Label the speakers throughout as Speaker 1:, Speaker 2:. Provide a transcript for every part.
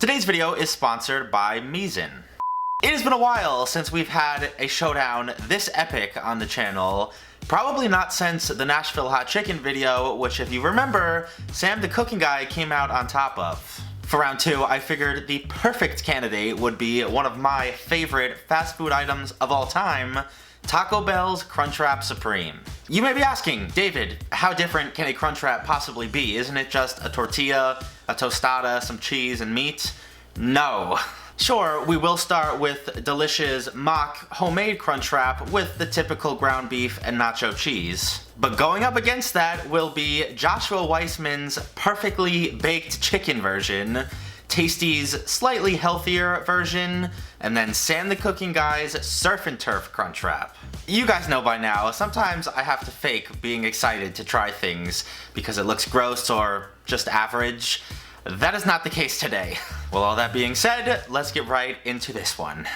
Speaker 1: Today's video is sponsored by Misen. It has been a while since we've had a showdown this epic on the channel. Probably not since the Nashville hot chicken video, which if you remember, Sam the cooking guy came out on top of. For round 2, I figured the perfect candidate would be one of my favorite fast food items of all time, Taco Bell's Crunchwrap Supreme. You may be asking, David, how different can a Crunchwrap possibly be? Isn't it just a tortilla, a tostada, some cheese, and meat? No. Sure, we will start with Delish's mock homemade Crunchwrap with the typical ground beef and nacho cheese. But going up against that will be Joshua Weissman's perfectly baked chicken version, Tasty's slightly healthier version, and then Sam the Cooking Guy's Surf and Turf Crunchwrap. You guys know by now, sometimes I have to fake being excited to try things because it looks gross or just average. That is not the case today. Well, all that being said, let's get right into this one.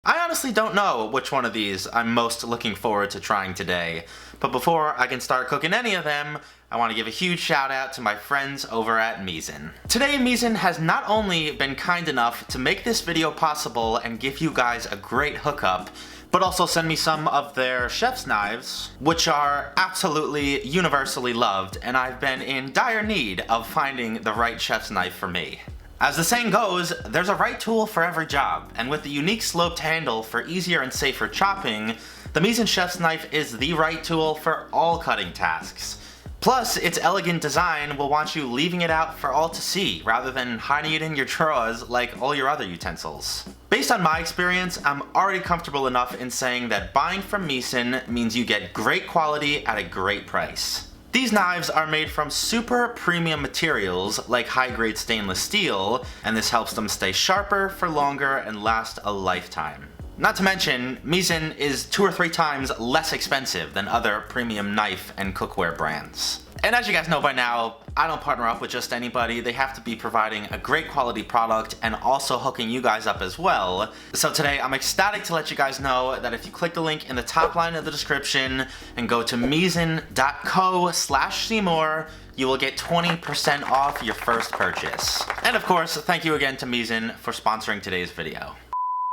Speaker 1: I honestly don't know which one of these I'm most looking forward to trying today, but before I can start cooking any of them, I want to give a huge shout out to my friends over at Misen. Today, Misen has not only been kind enough to make this video possible and give you guys a great hookup, but also send me some of their chef's knives, which are absolutely universally loved, and I've been in dire need of finding the right chef's knife for me. As the saying goes, there's a right tool for every job, and with the unique sloped handle for easier and safer chopping, the Misen chef's knife is the right tool for all cutting tasks. Plus, its elegant design will want you leaving it out for all to see, rather than hiding it in your drawers like all your other utensils. Based on my experience, I'm already comfortable enough in saying that buying from Misen means you get great quality at a great price. These knives are made from super premium materials like high-grade stainless steel, and this helps them stay sharper for longer and last a lifetime. Not to mention, Misen is 2 or 3 times less expensive than other premium knife and cookware brands. And as you guys know by now, I don't partner up with just anybody. They have to be providing a great quality product and also hooking you guys up as well. So today I'm ecstatic to let you guys know that if you click the link in the top line of the description and go to misen.co/Seymour, you will get 20% off your first purchase. And of course, thank you again to Misen for sponsoring today's video.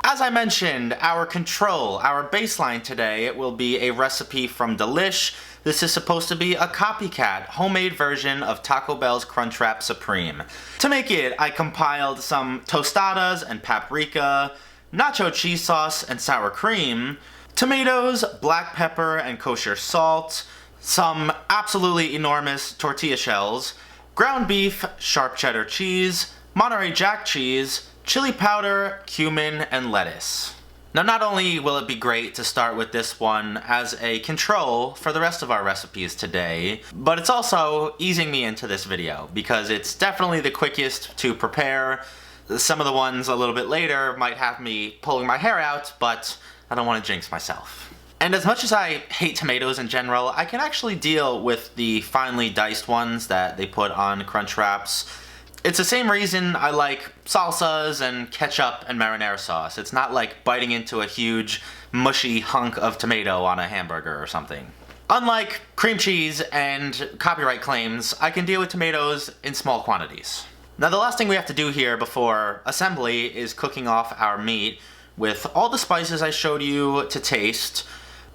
Speaker 1: As I mentioned, our baseline today will be a recipe from Delish. This is supposed to be a copycat, homemade version of Taco Bell's Crunchwrap Supreme. To make it, I compiled some tostadas and paprika, nacho cheese sauce and sour cream, tomatoes, black pepper and kosher salt, some absolutely enormous tortilla shells, ground beef, sharp cheddar cheese, Monterey Jack cheese, chili powder, cumin, and lettuce. Now, not only will it be great to start with this one as a control for the rest of our recipes today, but it's also easing me into this video because it's definitely the quickest to prepare. Some of the ones a little bit later might have me pulling my hair out, but I don't want to jinx myself. And as much as I hate tomatoes in general, I can actually deal with the finely diced ones that they put on Crunchwraps. It's the same reason I like salsas and ketchup and marinara sauce. It's not like biting into a huge, mushy hunk of tomato on a hamburger or something. Unlike cream cheese and copyright claims, I can deal with tomatoes in small quantities. Now, the last thing we have to do here before assembly is cooking off our meat with all the spices I showed you to taste,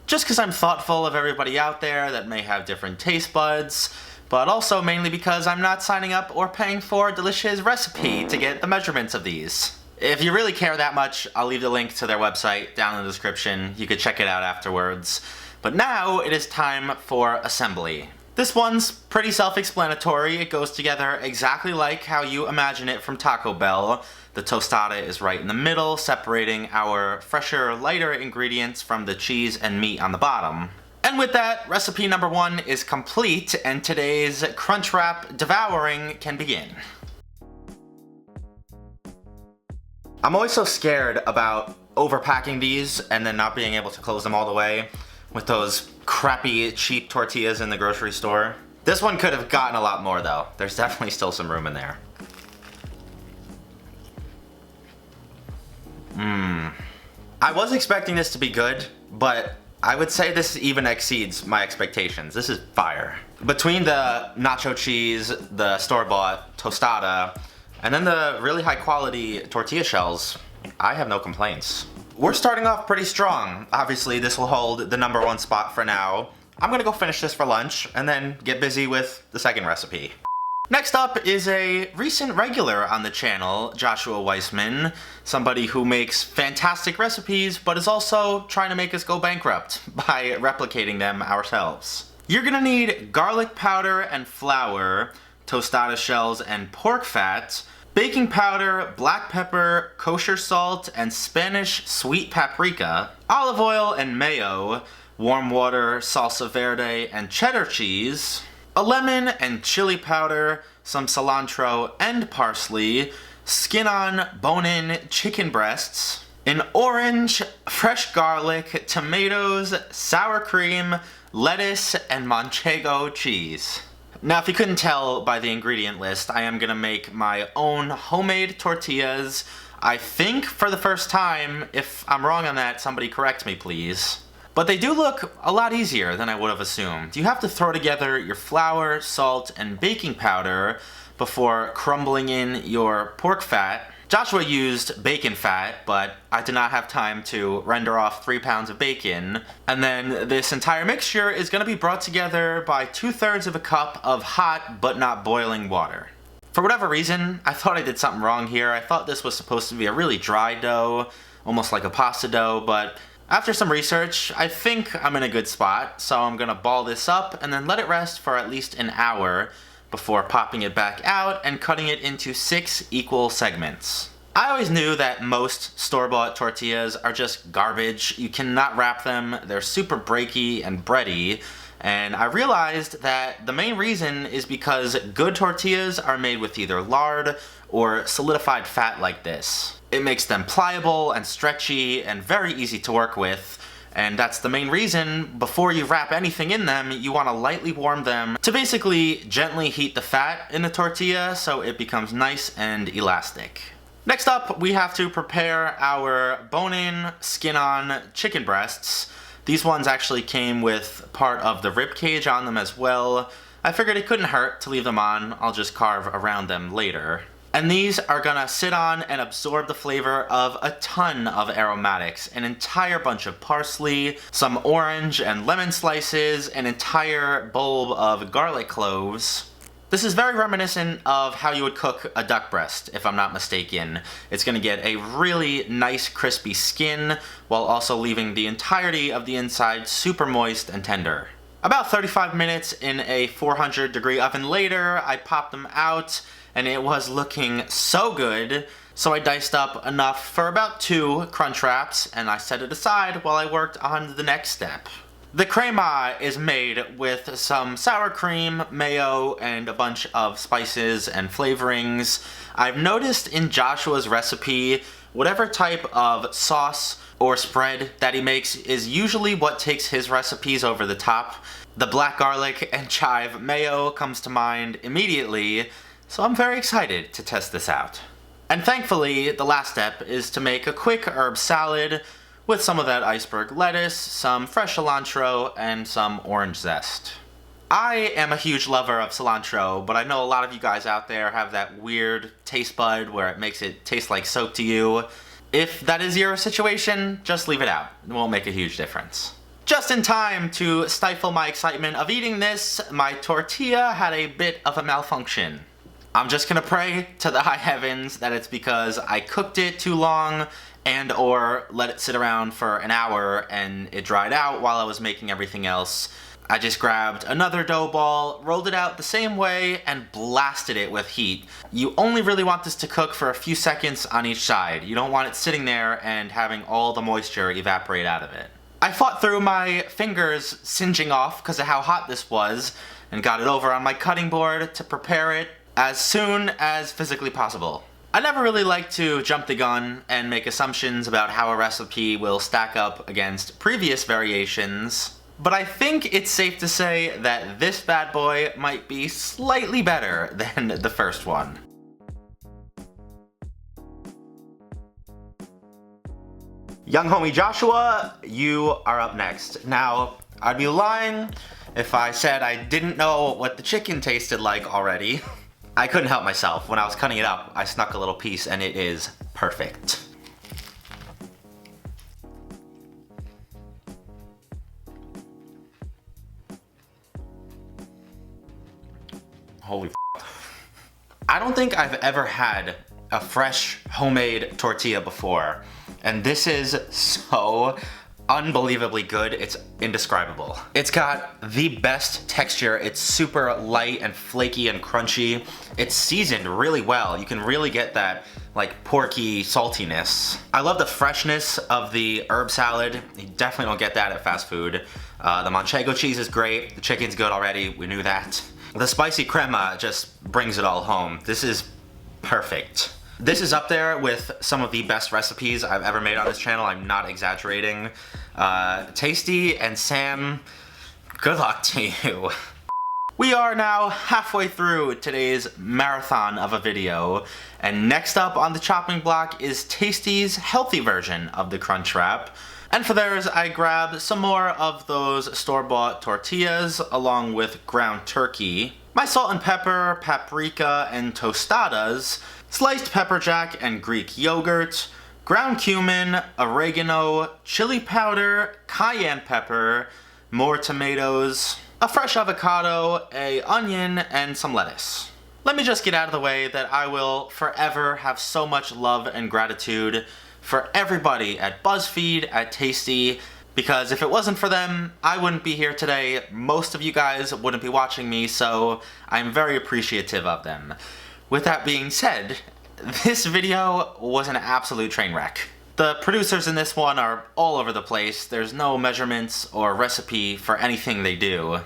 Speaker 1: just because I'm thoughtful of everybody out there that may have different taste buds, but also mainly because I'm not signing up or paying for Delish's recipe to get the measurements of these. If you really care that much, I'll leave the link to their website down in the description. You could check it out afterwards. But now it is time for assembly. This one's pretty self-explanatory. It goes together exactly like how you imagine it from Taco Bell. The tostada is right in the middle, separating our fresher, lighter ingredients from the cheese and meat on the bottom. And with that, recipe number 1 is complete, and today's Crunchwrap devouring can begin. I'm always so scared about overpacking these and then not being able to close them all the way with those crappy, cheap tortillas in the grocery store. This one could have gotten a lot more though. There's definitely still some room in there. I was expecting this to be good, but I would say this even exceeds my expectations. This is fire. Between the nacho cheese, the store-bought tostada, and then the really high quality tortilla shells, I have no complaints. We're starting off pretty strong. Obviously, this will hold the #1 spot for now. I'm gonna go finish this for lunch and then get busy with the second recipe. Next up is a recent regular on the channel, Joshua Weissman, somebody who makes fantastic recipes but is also trying to make us go bankrupt by replicating them ourselves. You're gonna need garlic powder and flour, tostada shells and pork fat, baking powder, black pepper, kosher salt, and Spanish sweet paprika, olive oil and mayo, warm water, salsa verde, and cheddar cheese, a lemon and chili powder, some cilantro and parsley, skin-on, bone-in chicken breasts, an orange, fresh garlic, tomatoes, sour cream, lettuce, and manchego cheese. Now, if you couldn't tell by the ingredient list, I am gonna make my own homemade tortillas. I think for the first time. If I'm wrong on that, somebody correct me, please. But they do look a lot easier than I would have assumed. You have to throw together your flour, salt, and baking powder before crumbling in your pork fat. Joshua used bacon fat, but I did not have time to render off 3 pounds of bacon. And then this entire mixture is going to be brought together by 2/3 of a cup of hot but not boiling water. For whatever reason, I thought I did something wrong here. I thought this was supposed to be a really dry dough, almost like a pasta dough, but after some research, I think I'm in a good spot, so I'm gonna ball this up and then let it rest for at least an hour before popping it back out and cutting it into 6 equal segments. I always knew that most store-bought tortillas are just garbage. You cannot wrap them, they're super breaky and bready, and I realized that the main reason is because good tortillas are made with either lard or solidified fat like this. It makes them pliable and stretchy and very easy to work with, and that's the main reason before you wrap anything in them, you want to lightly warm them to basically gently heat the fat in the tortilla so it becomes nice and elastic. Next up, we have to prepare our bone-in, skin-on chicken breasts. These ones actually came with part of the rib cage on them as well. I figured it couldn't hurt to leave them on. I'll just carve around them later. And these are gonna sit on and absorb the flavor of a ton of aromatics. An entire bunch of parsley, some orange and lemon slices, an entire bulb of garlic cloves. This is very reminiscent of how you would cook a duck breast, if I'm not mistaken. It's gonna get a really nice crispy skin, while also leaving the entirety of the inside super moist and tender. About 35 minutes in a 400-degree oven later, I popped them out, and it was looking so good, so I diced up enough for about 2 Crunchwraps, and I set it aside while I worked on the next step. The crema is made with some sour cream, mayo, and a bunch of spices and flavorings. I've noticed in Joshua's recipe, whatever type of sauce or spread that he makes is usually what takes his recipes over the top. The black garlic and chive mayo comes to mind immediately, so I'm very excited to test this out. And thankfully, the last step is to make a quick herb salad with some of that iceberg lettuce, some fresh cilantro, and some orange zest. I am a huge lover of cilantro, but I know a lot of you guys out there have that weird taste bud where it makes it taste like soap to you. If that is your situation, just leave it out. It won't make a huge difference. Just in time to stifle my excitement of eating this, my tortilla had a bit of a malfunction. I'm just gonna pray to the high heavens that it's because I cooked it too long and or let it sit around for an hour and it dried out while I was making everything else. I just grabbed another dough ball, rolled it out the same way, and blasted it with heat. You only really want this to cook for a few seconds on each side. You don't want it sitting there and having all the moisture evaporate out of it. I fought through my fingers singeing off because of how hot this was, and got it over on my cutting board to prepare it as soon as physically possible. I never really like to jump the gun and make assumptions about how a recipe will stack up against previous variations, but I think it's safe to say that this bad boy might be slightly better than the first one. Young homie Joshua, you are up next. Now, I'd be lying If I said I didn't know what the chicken tasted like already, I couldn't help myself. When I was cutting it up, I snuck a little piece and it is perfect. Holy f***. I don't think I've ever had a fresh homemade tortilla before, and this is so unbelievably good. It's indescribable. It's got the best texture. It's super light and flaky and crunchy. It's seasoned really well. You can really get that like porky saltiness. I love the freshness of the herb salad. You definitely don't get that at fast food. The manchego cheese is great. The chicken's good already. We knew that. The spicy crema just brings it all home. This is perfect. This is up there with some of the best recipes I've ever made on this channel. I'm not exaggerating. Tasty, and Sam, good luck to you. We are now halfway through today's marathon of a video, and next up on the chopping block is Tasty's healthy version of the Crunchwrap. And for theirs, I grabbed some more of those store-bought tortillas along with ground turkey, my salt and pepper, paprika, and tostadas, sliced pepper jack and Greek yogurt, ground cumin, oregano, chili powder, cayenne pepper, more tomatoes, a fresh avocado, an onion, and some lettuce. Let me just get out of the way that I will forever have so much love and gratitude for everybody at BuzzFeed, at Tasty, because if it wasn't for them, I wouldn't be here today. Most of you guys wouldn't be watching me, so I'm very appreciative of them. With that being said, this video was an absolute train wreck. The producers in this one are all over the place. There's no measurements or recipe for anything they do.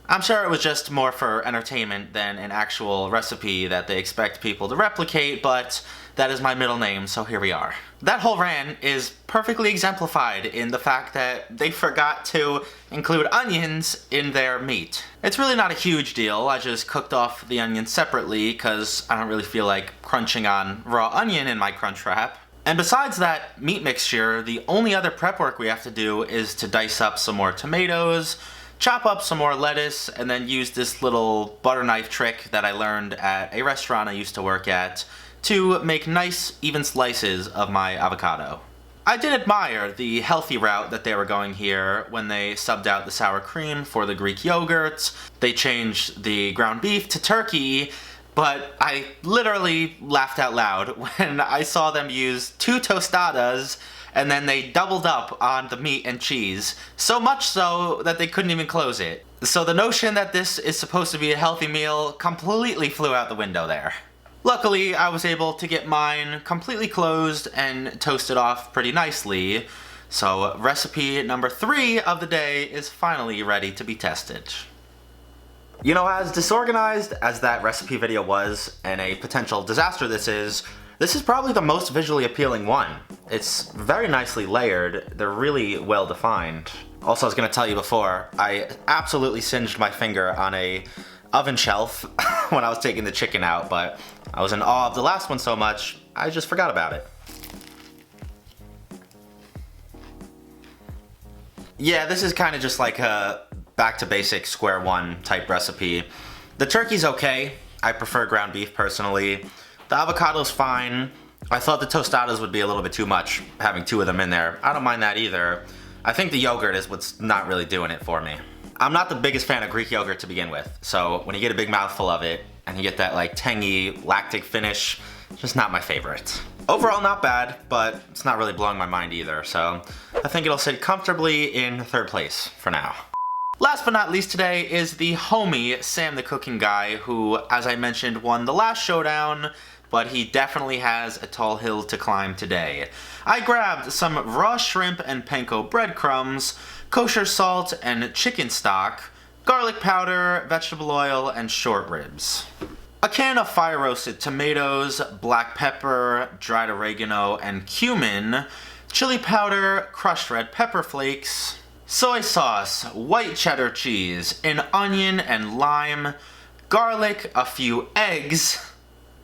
Speaker 1: I'm sure it was just more for entertainment than an actual recipe that they expect people to replicate, but that is my middle name, so here we are. That whole rant is perfectly exemplified in the fact that they forgot to include onions in their meat. It's really not a huge deal. I just cooked off the onions separately because I don't really feel like crunching on raw onion in my Crunchwrap. And besides that meat mixture, the only other prep work we have to do is to dice up some more tomatoes, chop up some more lettuce, and then use this little butter knife trick that I learned at a restaurant I used to work at to make nice, even slices of my avocado. I did admire the healthy route that they were going here when they subbed out the sour cream for the Greek yogurt. They changed the ground beef to turkey, but I literally laughed out loud when I saw them use 2 tostadas and then they doubled up on the meat and cheese, so much so that they couldn't even close it. So the notion that this is supposed to be a healthy meal completely flew out the window there. Luckily, I was able to get mine completely closed and toasted off pretty nicely, so recipe number 3 of the day is finally ready to be tested. You know, as disorganized as that recipe video was, and a potential disaster this is probably the most visually appealing one. It's very nicely layered, they're really well defined. Also, I was gonna tell you before, I absolutely singed my finger on a oven shelf when I was taking the chicken out, but I was in awe of the last one so much, I just forgot about it. Yeah, this is kind of just like a back to basic square one type recipe. The turkey's okay. I prefer ground beef personally. The avocado's fine. I thought the tostadas would be a little bit too much, having 2 of them in there. I don't mind that either. I think the yogurt is what's not really doing it for me. I'm not the biggest fan of Greek yogurt to begin with, so when you get a big mouthful of it, and you get that like tangy, lactic finish, just not my favorite. Overall not bad, but it's not really blowing my mind either, so I think it'll sit comfortably in 3rd place for now. Last but not least today is the homie, Sam the Cooking Guy, who, as I mentioned, won the last showdown, but he definitely has a tall hill to climb today. I grabbed some raw shrimp and panko breadcrumbs, kosher salt and chicken stock, garlic powder, vegetable oil, and short ribs. A can of fire-roasted tomatoes, black pepper, dried oregano, and cumin, chili powder, crushed red pepper flakes, soy sauce, white cheddar cheese, an onion and lime, garlic, a few eggs,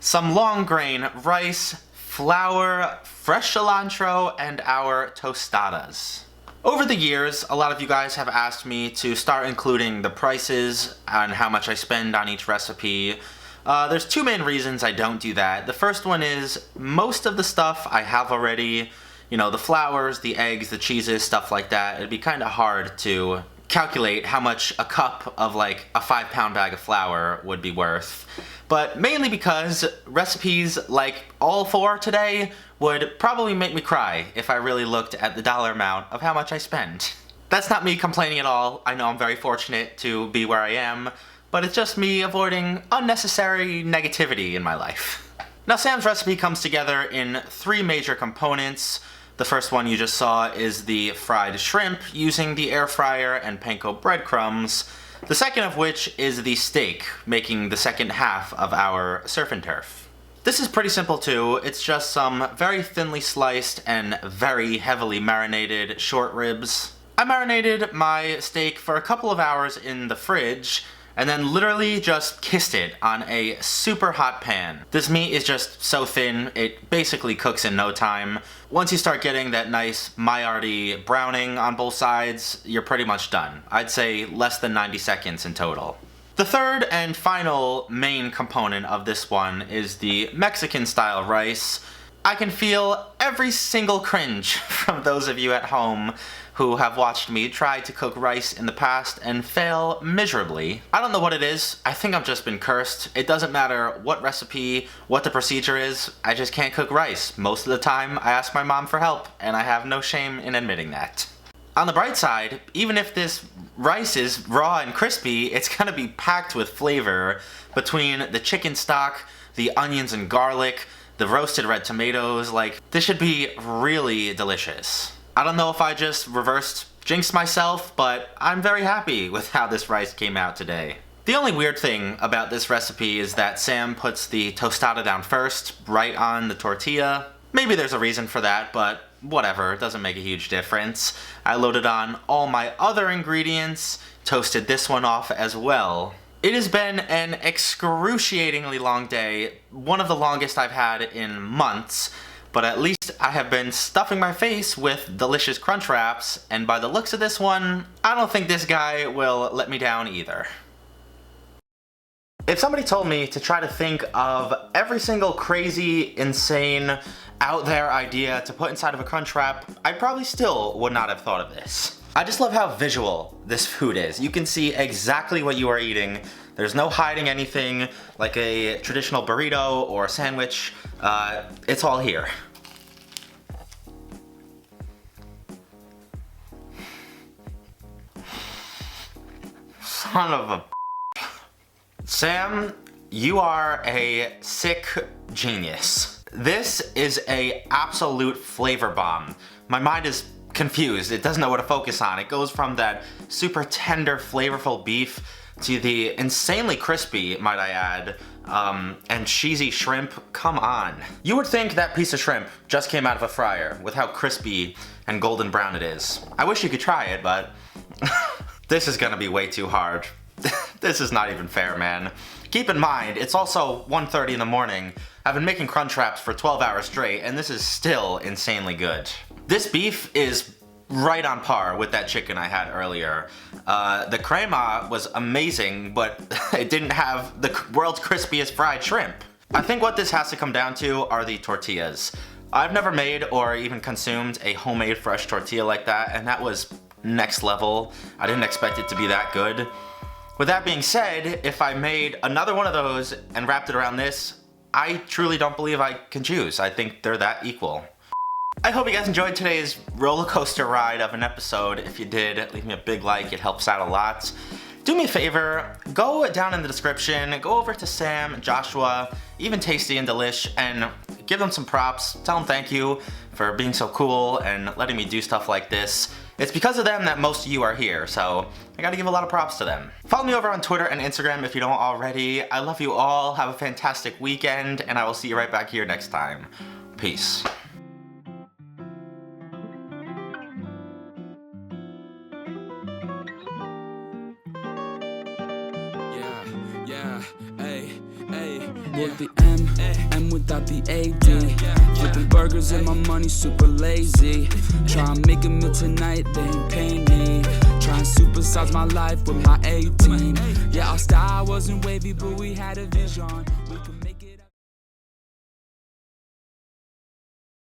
Speaker 1: some long grain rice, flour, fresh cilantro, and our tostadas. Over the years, a lot of you guys have asked me to start including the prices and how much I spend on each recipe. There's two main reasons I don't do that. The first one is most of the stuff I have already, you know, the flours, the eggs, the cheeses, stuff like that. It'd be kind of hard to calculate how much a cup of like a 5-pound bag of flour would be worth. But mainly because recipes like all four today would probably make me cry if I really looked at the dollar amount of how much I spend. That's not me complaining at all. I know I'm very fortunate to be where I am, but it's just me avoiding unnecessary negativity in my life. Now, Sam's recipe comes together in 3 major components. The first one you just saw is the fried shrimp using the air fryer and panko breadcrumbs. The second of which is the steak, making the second half of our surf and turf. This is pretty simple too. It's just some very thinly sliced and very heavily marinated short ribs. I marinated my steak for a couple of hours in the fridge and then literally just kissed it on a super hot pan. This meat is just so thin, it basically cooks in no time. Once you start getting that nice Maillard browning on both sides, you're pretty much done. I'd say less than 90 seconds in total. The third and final main component of this one is the Mexican style rice. I can feel every single cringe from those of you at home who have watched me try to cook rice in the past and fail miserably. I don't know what it is. I think I've just been cursed. It doesn't matter what recipe, what the procedure is, I just can't cook rice. Most of the time, I ask my mom for help, and I have no shame in admitting that. On the bright side, even if this rice is raw and crispy, it's gonna be packed with flavor between the chicken stock, the onions and garlic, the roasted red tomatoes. Like, this should be really delicious. I don't know if I just reversed jinxed myself, but I'm very happy with how this rice came out today. The only weird thing about this recipe is that Sam puts the tostada down first, right on the tortilla. Maybe there's a reason for that, but whatever, it doesn't make a huge difference. I loaded on all my other ingredients, toasted this one off as well. It has been an excruciatingly long day, one of the longest I've had in months, but at least I have been stuffing my face with delicious Crunchwraps, and by the looks of this one, I don't think this guy will let me down either. If somebody told me to try to think of every single crazy, insane, out there idea to put inside of a Crunchwrap, I probably still would not have thought of this. I just love how visual this food is. You can see exactly what you are eating. There's no hiding anything like a traditional burrito or a sandwich. It's all here. Son of a... Sam, you are a sick genius. This is a absolute flavor bomb. My mind is confused. It doesn't know what to focus on. It goes from that super tender, flavorful beef to the insanely crispy, might I add, and cheesy shrimp. Come on. You would think that piece of shrimp just came out of a fryer with how crispy and golden brown it is. I wish you could try it, but this is gonna be way too hard. This is not even fair, man. Keep in mind, it's also 1:30 in the morning. I've been making Crunchwraps for 12 hours straight, and this is still insanely good. This beef is right on par with that chicken I had earlier. The crema was amazing, but it didn't have the world's crispiest fried shrimp. I think what this has to come down to are the tortillas. I've never made or even consumed a homemade fresh tortilla like that, and that was next level. I didn't expect it to be that good. With that being said, if I made another one of those and wrapped it around this, I truly don't believe I can choose. I think they're that equal. I hope you guys enjoyed today's roller coaster ride of an episode. If you did, leave me a big like, it helps out a lot. Do me a favor, go down in the description, go over to Sam, Joshua, even Tasty and Delish, and give them some props. Tell them thank you for being so cool and letting me do stuff like this. It's because of them that most of you are here, so I gotta give a lot of props to them. Follow me over on Twitter and Instagram if you don't already. I love you all, have a fantastic weekend, and I will see you right back here next time. Peace.
Speaker 2: With the M with the out the AD. Flipping burgers and my money super lazy. Try and make a meal tonight, they ain't paying me. Try and supersize my life with my 18. Yeah, our style wasn't wavy, but we had a vision.